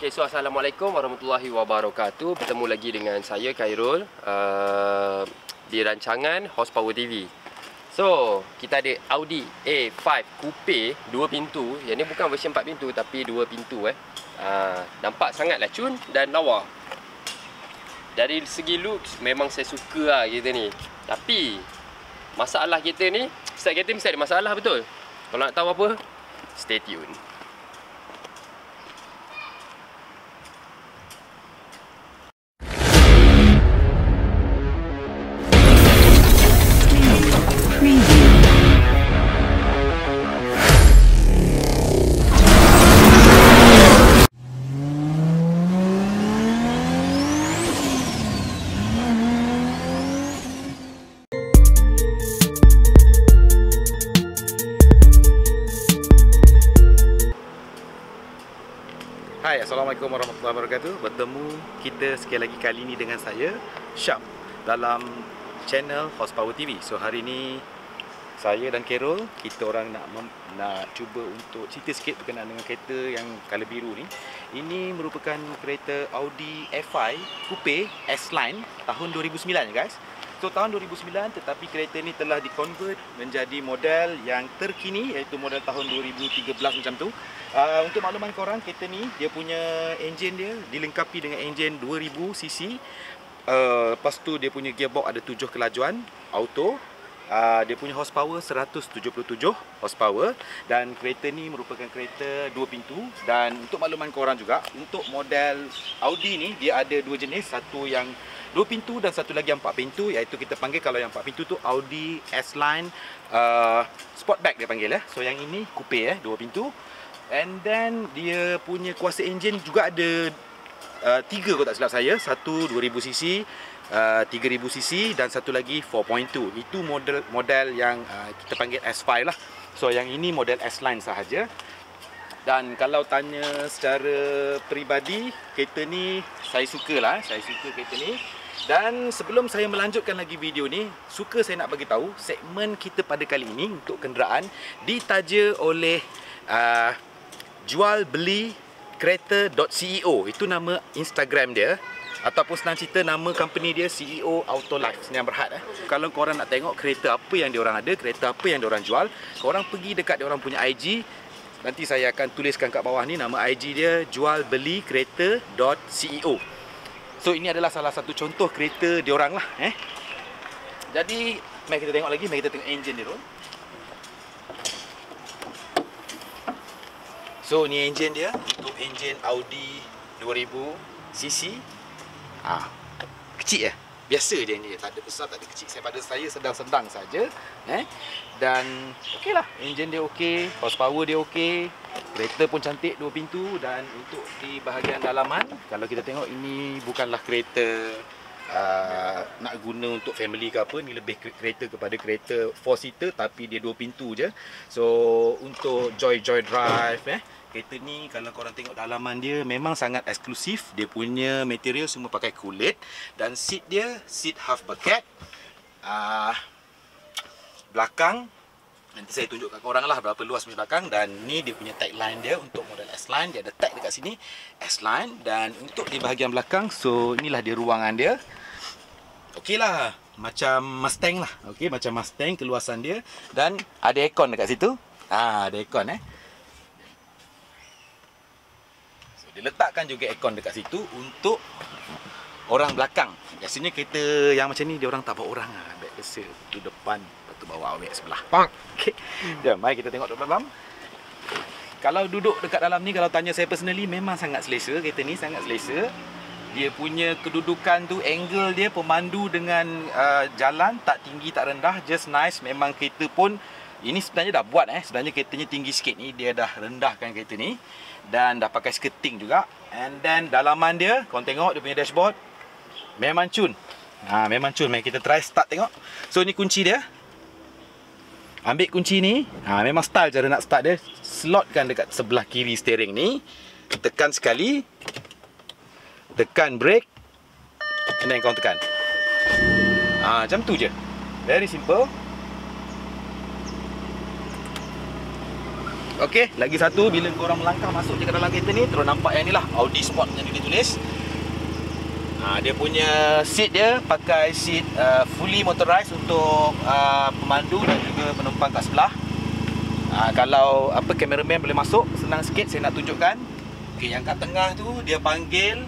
Okay, so Assalamualaikum warahmatullahi wabarakatuh. Bertemu lagi dengan saya, Khairul, di rancangan Horsepower TV. So, kita ada Audi A5 Coupe 2 pintu. Yang ni bukan version 4 pintu tapi 2 pintu. Nampak sangatlah cun dan lawa. Dari segi looks memang saya suka lah kereta ni. Tapi masalah kereta ni, setiap kereta mesti ada masalah, betul? Kalau nak tahu apa, stay tune. Hai, Assalamualaikum warahmatullahi wabarakatuh. Bertemu kita sekali lagi kali ini dengan saya, Syam, dalam channel Horsepower TV. So hari ini saya dan Khairul, kita orang nak cuba untuk cerita sikit berkenaan dengan kereta yang color biru ni. Ini merupakan kereta Audi A5 Coupe S-Line tahun 2009 guys. So tahun 2009, tetapi kereta ni telah di-convert menjadi model yang terkini, iaitu model tahun 2013 macam tu. Untuk makluman korang, kereta ni dia punya enjin dia dilengkapi dengan enjin 2000cc. Lepas tu dia punya gearbox ada 7 kelajuan auto. Dia punya horsepower 177 horsepower. Dan kereta ni merupakan kereta 2 pintu. Dan untuk makluman korang juga, untuk model Audi ni dia ada 2 jenis. Satu yang 2 pintu dan satu lagi yang 4 pintu, iaitu kita panggil, kalau yang 4 pintu tu Audi S-Line Sportback dia panggil . So yang ini coupe 2 pintu. And then dia punya kuasa enjin juga ada 3 kalau tak silap saya. Satu 2000cc, 3000cc dan satu lagi 4.2. Itu model yang kita panggil S5 lah. So yang ini model S-Line sahaja. Dan kalau tanya secara peribadi, kereta ni saya suka lah. Saya suka kereta ni. Dan sebelum saya melanjutkan lagi video ni, saya nak bagi tahu segmen kita pada kali ini untuk kenderaan ditaja oleh jual beli kereta.ceo. Itu nama Instagram dia, ataupun senang cerita nama company dia CEO Autolife, Sdn Bhd. Kalau korang nak tengok kereta apa yang diorang ada, kereta apa yang diorang jual, korang pergi dekat diorang punya IG. Nanti saya akan tuliskan kat bawah ni nama IG dia, jual beli kereta.ceo. So ini adalah salah satu contoh kereta diorang lah. Jadi mari kita tengok lagi, mari kita tengok enjin dia tu. So ni enjin dia, untuk enjin Audi 2000cc. Kecil biasa dia ni, tak ada besar, tak ada kecil. Pada saya sedang-sedang saja. Dan okey lah, enjin dia okey, horsepower dia okey. Kereta pun cantik, 2 pintu. Dan untuk di bahagian dalaman, kalau kita tengok, ini bukanlah kereta nak guna untuk family ke apa. Ni lebih kereta kepada kereta 4-seater, tapi dia 2 pintu je. So untuk joy drive, kereta ni kalau korang tengok dalaman dia memang sangat eksklusif. Dia punya material semua pakai kulit. Dan seat dia, seat half bucket. Belakang, nanti saya tunjuk kat korang lah berapa luas punya belakang. Dan ni dia punya tagline dia untuk model S-Line. Dia ada tag dekat sini, S-Line. Dan untuk di bahagian belakang, so inilah dia ruangan dia. Okey lah, macam Mustang lah. Okey, macam Mustang keluasan dia. Dan ada aircon dekat situ. Ada aircon So dia letakkan juga aircon dekat situ untuk orang belakang. Biasanya kereta yang macam ni dia orang tak bawa orang lah. Baik biasa tu depan, lepas tu bawa awak sebelah. Okey. Jom, mari kita tengok dalam. Kalau duduk dekat dalam ni, kalau tanya saya personally, memang sangat selesa. Kereta ni sangat selesa. Dia punya kedudukan tu, angle dia, pemandu dengan jalan, tak tinggi tak rendah, just nice. Memang kereta pun, ini sebenarnya dah buat sebenarnya keretanya tinggi sikit ni, dia dah rendahkan kereta ni. Dan dah pakai skirting juga. And then dalaman dia, korang tengok dia punya dashboard, memang cun. Memang cun. Mari kita try start tengok. So ni kunci dia. Ambil kunci ni, memang style cara nak start dia. Slotkan dekat sebelah kiri steering ni. Tekan sekali. Tekan brake. And then kau tekan. Macam tu je. Very simple. Okey, lagi satu, bila korang melangkah masuk je ke dalam kereta ni, terus nampak yang ni lah, Audi Sport yang dia tulis. Dia punya seat dia pakai seat fully motorized untuk pemandu dan juga penumpang kat sebelah. Kalau cameraman boleh masuk, senang sikit saya nak tunjukkan. Okey, yang kat tengah tu dia panggil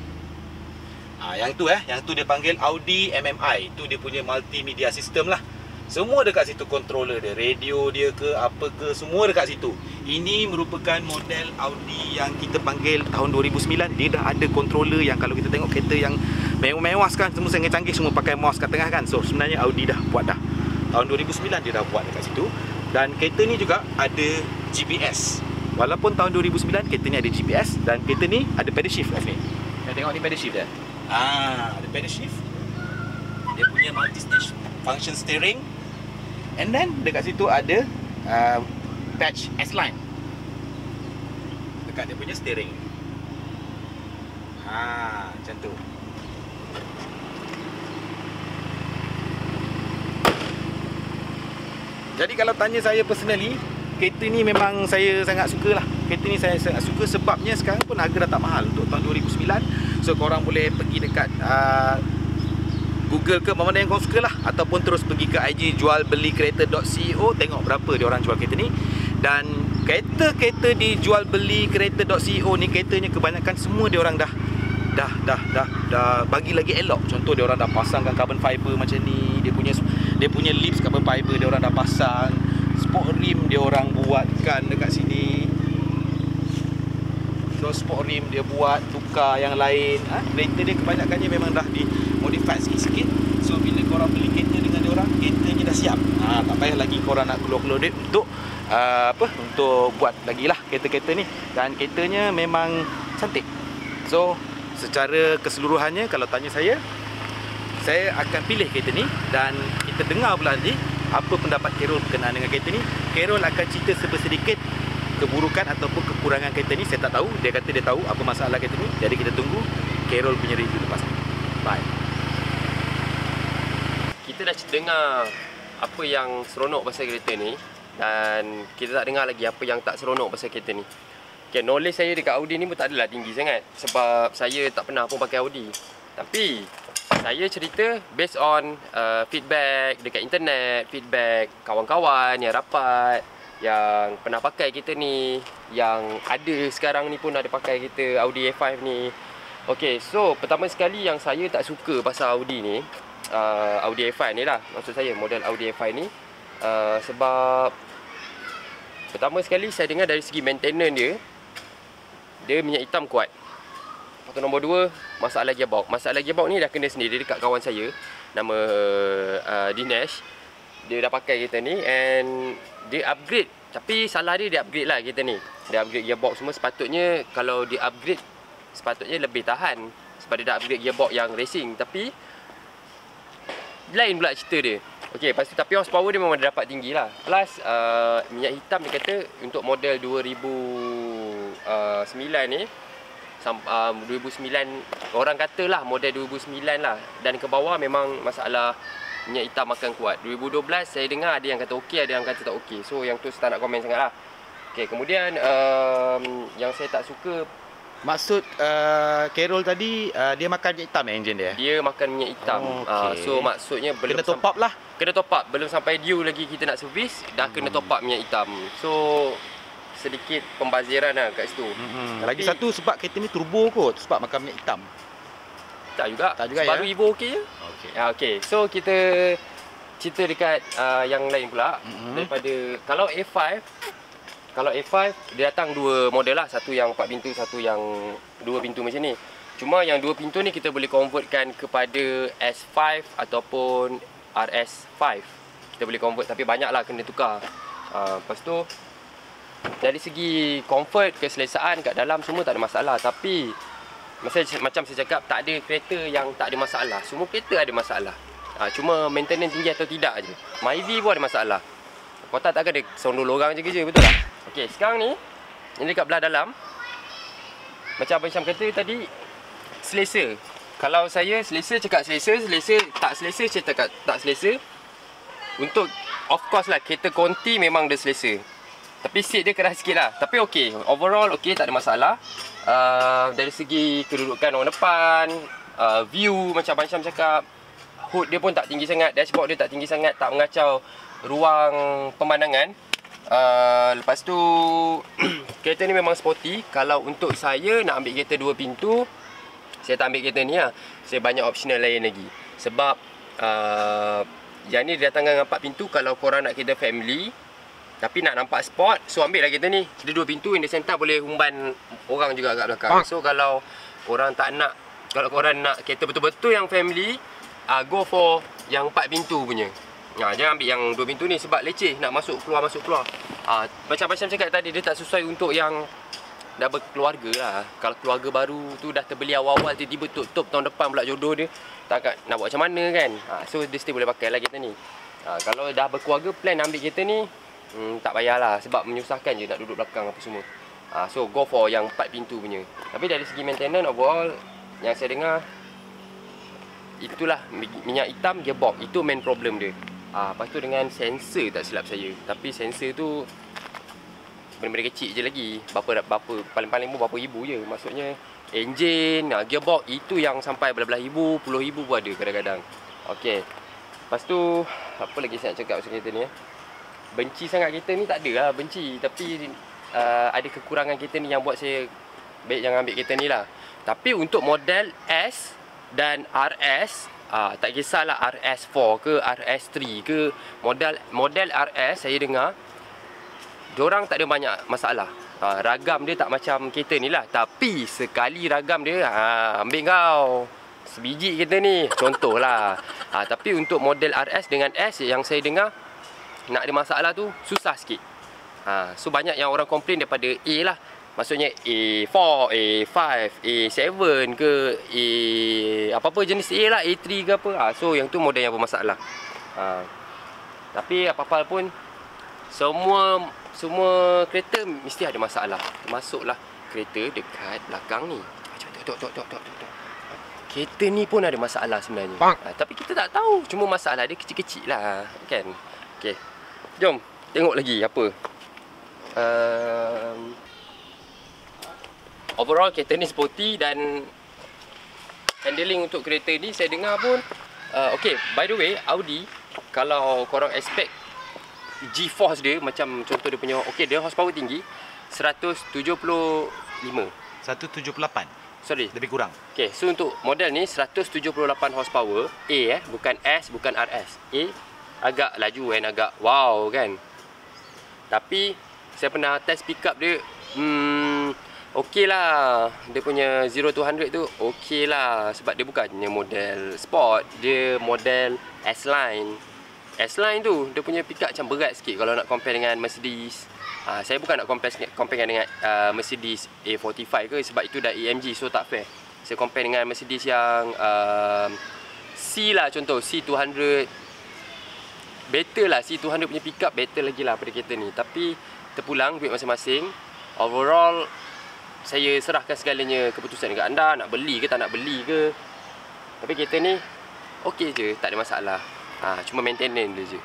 yang tu dia panggil Audi MMI. Tu dia punya multimedia system lah. Semua dekat situ, controller dia, radio dia ke apa ke, semua dekat situ. Ini merupakan model Audi yang kita panggil tahun 2009. Dia dah ada controller yang kalau kita tengok kereta yang mewah-mewah sekarang, semua sangat canggih, semua pakai mouse kat tengah kan. So sebenarnya Audi dah buat dah. Tahun 2009 dia dah buat dekat situ. Dan kereta ni juga ada GPS. Walaupun tahun 2009 kereta ni ada GPS dan kereta ni ada pedal shift kat sini. Tengok ni pedal shift dia. Ada pedal shift. Dia punya multi-stage function steering. And then dekat situ ada patch S-Line dekat dia punya steering. Macam tu. Jadi kalau tanya saya personally, kereta ni memang saya sangat suka lah. Kereta ni saya sangat suka sebabnya sekarang pun harga dah tak mahal untuk tahun 2009. So korang boleh pergi dekat Google ke mana yang korang suka lah, ataupun terus pergi ke IG jualbelikereta.co, tengok berapa dia orang jual kereta ni. Dan kereta-kereta di jualbelikereta.co ni, keretanya kebanyakan semua dia orang dah bagi lagi elok. Contoh dia orang dah pasangkan carbon fiber macam ni, dia punya lips carbon fiber dia orang dah pasang, sport rim dia orang buatkan dekat sini. So sport rim dia buat, tukar yang lain. Kereta dia kebanyakannya memang dah di modify sikit-sikit. So bila korang beli kereta dengan dia orang, keretanya dah siap. Tak payah lagi korang nak keluar-keluar duit untuk untuk buat lagi lah kereta-kereta ni. Dan keretanya memang cantik. So secara keseluruhannya kalau tanya saya akan pilih kereta ni. Dan kita dengar pula nanti apa pendapat Carol berkenaan dengan kereta ni. Carol akan cerita sedikit keburukan ataupun kekurangan kereta ni. Saya tak tahu. Dia kata dia tahu apa masalah kereta ni. Jadi kita tunggu Carol punya review lepas ni. Bye. Kita dah dengar apa yang seronok pasal kereta ni, dan kita tak dengar lagi apa yang tak seronok pasal kereta ni. Okay, knowledge saya dekat Audi ni pun tak adalah tinggi sangat, sebab saya tak pernah pun pakai Audi. Tapi saya cerita based on feedback dekat internet, feedback kawan-kawan yang rapat, yang pernah pakai kereta ni, yang ada sekarang ni pun ada pakai kereta Audi A5 ni. Okay, so pertama sekali yang saya tak suka pasal Audi ni, Audi A5 ni lah, maksud saya model Audi A5 ni, sebab pertama sekali saya dengar dari segi maintenance dia minyak hitam kuat. Lepas tu nombor 2, masalah gearbox. Masalah gearbox ni dah kena sendiri dekat kawan saya, nama Dinesh. Dia dah pakai kereta ni and dia upgrade. Tapi salah dia upgrade lah kereta ni. Dia upgrade gearbox semua. Sepatutnya kalau dia upgrade, sepatutnya lebih tahan, sebab dia dah upgrade gearbox yang racing. Tapi lain pula cerita dia. Okey, lepas tu tapi horsepower dia memang dapat tinggi lah. Plus minyak hitam dia kata untuk model 2009 ni, 2009 orang kata lah model 2009 lah, dan ke bawah memang masalah minyak hitam akan kuat. 2012 saya dengar ada yang kata okey, ada yang kata tak okey. So yang tu saya tak nak komen sangat lah. Okey, kemudian yang saya tak suka, maksud Carol tadi dia makan minyak hitam engine dia? Dia makan minyak hitam. So maksudnya belum kena top up lah. Kena top up. Belum sampai due lagi kita nak servis, dah kena top up minyak hitam. So sedikit pembaziran lah kat situ. Lagi satu sebab kereta ni turbo kot, sebab makan minyak hitam. Tak juga. Baru ya? Evo okey je. Okey. So kita cerita dekat yang lain pula. Daripada kalau A5 dia datang 2 model lah, satu yang 4 pintu, satu yang 2 pintu macam ni. Cuma yang 2 pintu ni kita boleh convertkan kepada S5 ataupun RS5. Kita boleh convert, tapi banyaklah kena tukar. Lepas tu dari segi comfort, keselesaan kat dalam semua tak ada masalah. Tapi macam saya cakap, tak ada kereta yang tak ada masalah. Semua kereta ada masalah. Cuma maintenance tinggi atau tidak je. Myvi pun ada masalah. Kotak takkan ada sound lorang je kerja, betul tak? Okey, sekarang ni yang dekat belah dalam, macam Abang Syam kata tadi, selesa. Kalau saya selesa, cakap selesa. Selesa, tak selesa, saya cakap tak selesa. Untuk, of course lah, kereta konti memang dia selesa. Tapi seat dia keras sikit lah. Tapi okey, overall okey, tak ada masalah. Dari segi kedudukan orang depan, view macam cakap, hood dia pun tak tinggi sangat, dashboard dia tak tinggi sangat, tak mengacau ruang pemandangan. Lepas tu kereta ni memang sporty. Kalau untuk saya nak ambil kereta 2 pintu, saya tak ambil kereta ni lah. Saya banyak optional lain lagi. Sebab yang ni didatangkan dengan 4 pintu. Kalau korang nak kereta family tapi nak nampak sport, so ambil lah kereta ni. Dia 2 pintu, in the center boleh humban orang juga kat belakang. So kalau korang tak nak, kalau korang nak kereta betul-betul yang family, go for yang 4 pintu punya. Jangan ambil yang 2 pintu ni sebab leceh, nak masuk keluar. Macam cakap tadi, dia tak sesuai untuk yang dah berkeluarga lah. Kalau keluarga baru tu dah terbeli awal-awal, tiba-tiba tutup tahun depan pula jodoh dia, tak nak buat macam mana kan. So dia still boleh pakai lah kereta ni. Kalau dah berkeluarga, plan ambil kereta ni, tak payahlah sebab menyusahkan je nak duduk belakang apa semua. So go for yang 4 pintu punya. Tapi dari segi maintenance overall, yang saya dengar, itulah minyak hitam gearbox, itu main problem dia. Lepas tu dengan sensor tak silap saya. Tapi sensor tu benda-benda kecil je lagi. Berapa paling-paling pun berapa ribu je. Maksudnya engine, gearbox, itu yang sampai belah-belah ribu, puluh ribu pun ada kadang-kadang. Okey. Lepas tu apa lagi saya nak cakap pasal kereta ni? Benci sangat kereta ni tak ada lah benci, tapi ada kekurangan kereta ni yang buat saya baik jangan ambil kereta ni lah. Tapi untuk model S dan RS, tak kisahlah RS4 ke RS3 ke, model RS saya dengar diorang tak ada banyak masalah. Ragam dia tak macam kereta ni lah. Tapi sekali ragam dia, ambil kau sebiji kereta ni, contohlah. Tapi untuk model RS dengan S yang saya dengar, nak ada masalah tu susah sikit. So banyak yang orang komplain daripada A lah. Maksudnya A4, A5, A7 ke apa-apa jenis A lah, A3 ke apa. So yang tu model yang bermasalah. Tapi apa-apa pun, semua kereta mesti ada masalah. Termasuklah kereta dekat belakang ni. Tok. Kereta ni pun ada masalah sebenarnya. Tapi kita tak tahu. Cuma masalah dia kecil-kecil lah kan. Okay, jom tengok lagi apa. Overall kereta ni sporty dan handling untuk kereta ni saya dengar pun okay. By the way, Audi, kalau korang expect G-force dia macam contoh dia punya, okay, dia horsepower tinggi 178. Sorry, lebih kurang. Okay, so untuk model ni 178 horsepower A, bukan S, bukan RS. A agak laju kan, agak wow kan. Tapi saya pernah test pick up dia, okey lah. Dia punya 0 to 100 tu okey lah. Sebab dia bukannya model sport, dia model S-Line. S-Line tu dia punya pick up macam berat sikit kalau nak compare dengan Mercedes. Saya bukan nak compare dengan Mercedes A45 ke, sebab itu dah AMG, so tak fair. Saya compare dengan Mercedes yang C lah, contoh C200. Better lah, C200 punya pick up better lagi lah pada kereta ni. Tapi terpulang duit masing-masing. Overall saya serahkan segalanya keputusan dekat anda, nak beli ke tak nak beli ke. Tapi kereta ni okey je, tak ada masalah. Cuma maintenance dia je.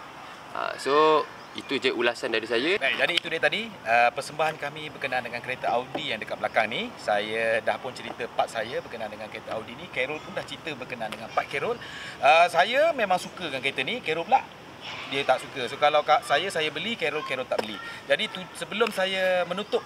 So itu je ulasan dari saya. Baik, jadi itu dia tadi persembahan kami berkenaan dengan kereta Audi yang dekat belakang ni. Saya dah pun cerita part saya berkenaan dengan kereta Audi ni. Carol pun dah cerita berkenaan dengan part Carol. Saya memang suka dengan kereta ni. Carol pula dia tak suka. So kalau saya beli, Carol tak beli. Jadi sebelum saya menutup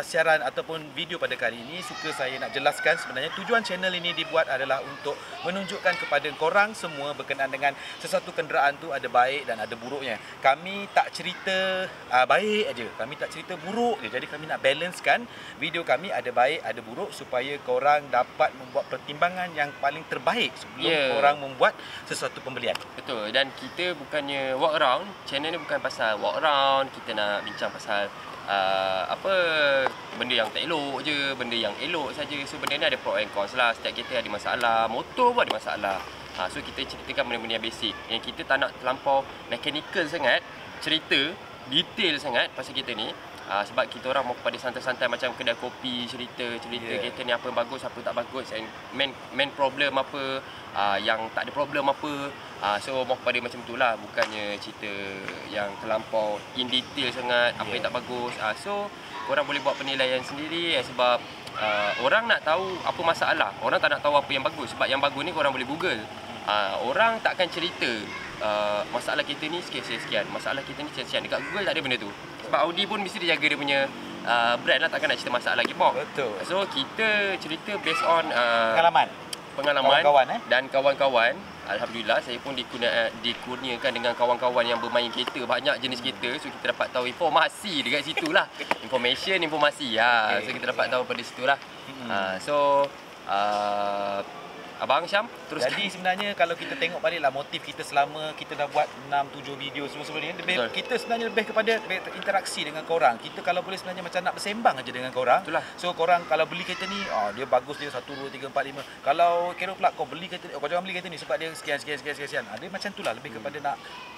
siaran ataupun video pada kali ini, suka saya nak jelaskan sebenarnya tujuan channel ini dibuat adalah untuk menunjukkan kepada korang semua berkenaan dengan sesuatu kenderaan tu ada baik dan ada buruknya. Kami tak cerita baik aja, kami tak cerita buruk je. Jadi kami nak balancekan video kami, ada baik ada buruk, supaya korang dapat membuat pertimbangan yang paling terbaik sebelum korang membuat sesuatu pembelian. Betul. Dan kita bukannya walk around, channel ni bukan pasal walk around, kita nak bincang pasal apa benda yang tak elok je, benda yang elok saja. So benda ni ada pro and cons lah. Setiap kereta ada masalah, motor pun ada masalah. So kita ceritakan benda-benda yang basic, yang kita tak nak terlampau mechanical sangat, cerita detail sangat pasal kereta ni. Sebab kita orang mau kepada santai-santai macam kedai kopi, cerita kereta ni apa yang bagus, apa tak bagus, and main problem apa, yang tak ada problem apa. So mau kepada macam tu lah, bukannya cerita yang terlampau in detail sangat apa yang tak bagus. So korang boleh buat penilaian sendiri, sebab orang nak tahu apa masalah. Orang tak nak tahu apa yang bagus, sebab yang bagus ni korang boleh Google. Orang takkan cerita masalah kita ni sekian, masalah kita ni sekian. Dekat Google tak ada benda tu. Sebab Audi pun mesti dia jaga dia punya brand lah, takkan nak cerita masalah lagi pop. Betul. So kita cerita based on pengalaman kawan-kawan, dan kawan-kawan. Alhamdulillah saya pun dikurniakan dengan kawan-kawan yang bermain kereta, banyak jenis kereta. So kita dapat tahu informasi dekat situ lah. Informasi. So kita dapat tahu pada situ lah. So Abang Syam, teruskan. Jadi sebenarnya kalau kita tengok baliklah motif kita selama kita dah buat 6-7 video sebelum ni, kita sebenarnya lebih kepada interaksi dengan korang. Kita kalau boleh sebenarnya macam nak bersembang aja dengan korang. Itulah. So korang kalau beli kereta ni, dia bagus, dia 1, 2, 3, 4, 5. Kalau kira pula kau beli kereta, kau jangan beli kereta ni sebab dia sekian. Dia macam tu lah, lebih kepada nak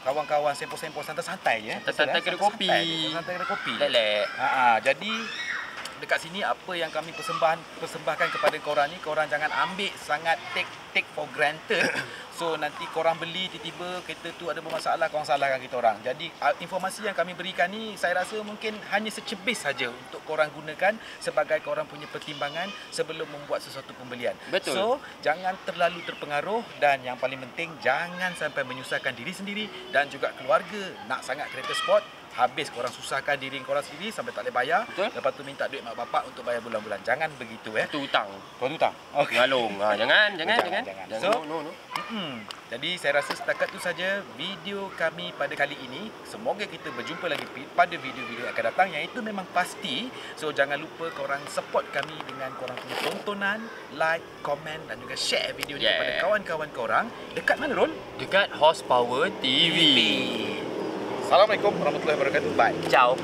kawan-kawan sempol-sempol santai-santai je. Santai kedai kopi. Santai kedai kopi. Lelek. Jadi dekat sini apa yang kami persembahkan kepada korang ni, korang jangan ambil sangat take for granted. So nanti korang beli tiba-tiba kereta tu ada bermasalah, korang salahkan kita orang. Jadi informasi yang kami berikan ni saya rasa mungkin hanya secebis saja untuk korang gunakan sebagai korang punya pertimbangan sebelum membuat sesuatu pembelian. Betul. So jangan terlalu terpengaruh, dan yang paling penting jangan sampai menyusahkan diri sendiri dan juga keluarga. Nak sangat kereta sport, habis korang susahkan diri korang sendiri sampai tak boleh bayar. Betul. Lepas tu minta duit mak bapak untuk bayar bulan-bulan. Jangan begitu Itu hutang. Kau hutang. Okey. Ngalung. Jangan. So, no. Jadi saya rasa setakat tu saja video kami pada kali ini. Semoga kita berjumpa lagi pada video-video yang akan datang, yang itu memang pasti. So jangan lupa korang support kami dengan korang punya tontonan, like, komen dan juga share video ni kepada kawan-kawan korang. Dekat mana, Rol? Dekat Horsepower TV. Assalamualaikum warahmatullahi wabarakatuh. Bye. Ciao.